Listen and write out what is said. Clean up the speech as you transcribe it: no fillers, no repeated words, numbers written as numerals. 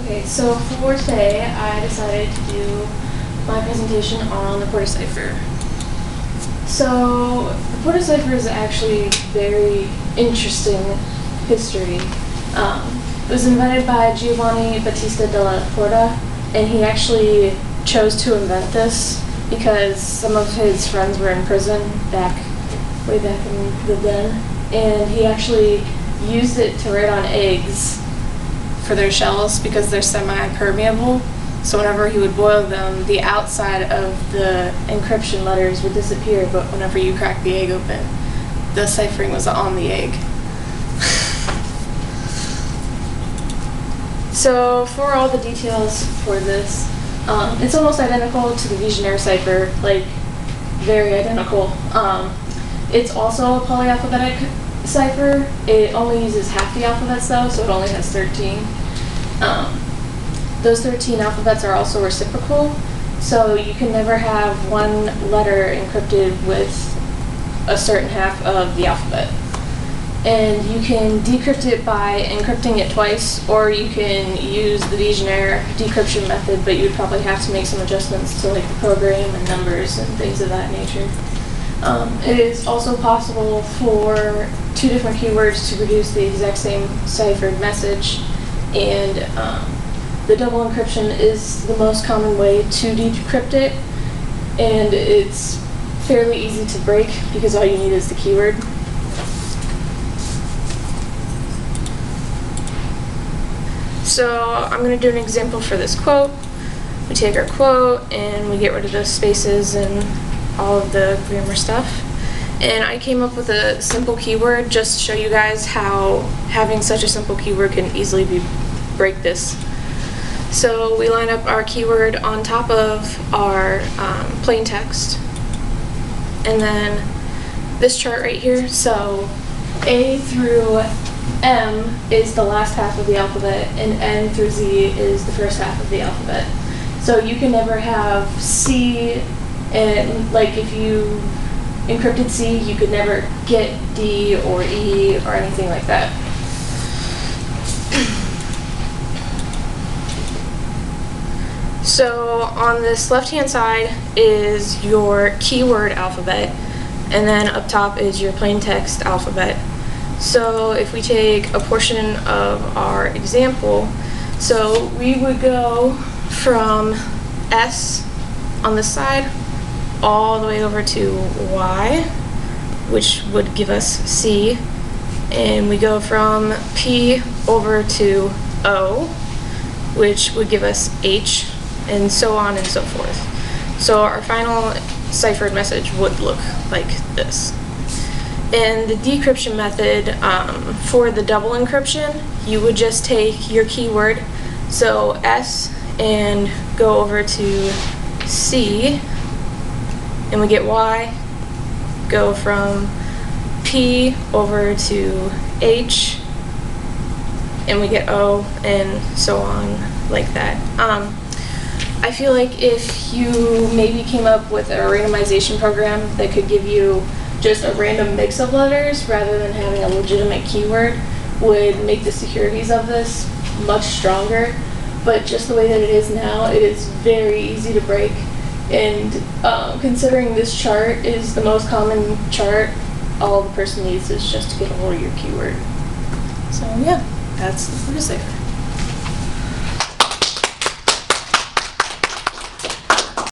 Okay, so for today, I decided to do my presentation on the Porter cipher. So the Porter cipher is actually very interesting history. It was invented by Giovanni Battista della Porta, and he actually chose to invent this because some of his friends were in prison way back in the den, and he actually used it to write on eggs for their shells because they're semi-permeable. So whenever he would boil them, the outside of the encryption letters would disappear, but whenever you crack the egg open, the ciphering was on the egg. So for all the details for this, it's almost identical to the Vigenère cipher, like very identical. It's also a polyalphabetic cipher. It only uses half the alphabets though, so it only has 13. Those 13 alphabets are also reciprocal, so you can never have one letter encrypted with a certain half of the alphabet. And you can decrypt it by encrypting it twice, or you can use the Vigenère decryption method, but you would probably have to make some adjustments to like the program and numbers and things of that nature. It is also possible for two different keywords to produce the exact same ciphered message, and the double encryption is the most common way to decrypt it, and it's fairly easy to break because all you need is the keyword. So I'm going to do an example for this quote. We take our quote and we get rid of the spaces and all of the grammar stuff. And I came up with a simple keyword just to show you guys how having such a simple keyword can easily break this. So we line up our keyword on top of our plain text. And then this chart right here, so A through M is the last half of the alphabet, and N through Z is the first half of the alphabet. So you can never have C, and like if you encrypted C, you could never get D or E or anything like that. So on this left-hand side is your keyword alphabet, and then up top is your plain text alphabet. So if we take a portion of our example, so we would go from S on this side all the way over to Y, which would give us C, and we go from P over to O, which would give us H, and so on and so forth. So our final ciphered message would look like this. In the decryption method, for the double encryption, you would just take your keyword, so S, and go over to C, and we get Y, go from P over to H, and we get O, and so on like that. I feel like if you maybe came up with a randomization program that could give you just a random mix of letters rather than having a legitimate keyword would make the securities of this much stronger. But just the way that it is now, it is very easy to break. And considering this chart is the most common chart, all the person needs is just to get a hold of your keyword. So yeah, that's the Porter cipher.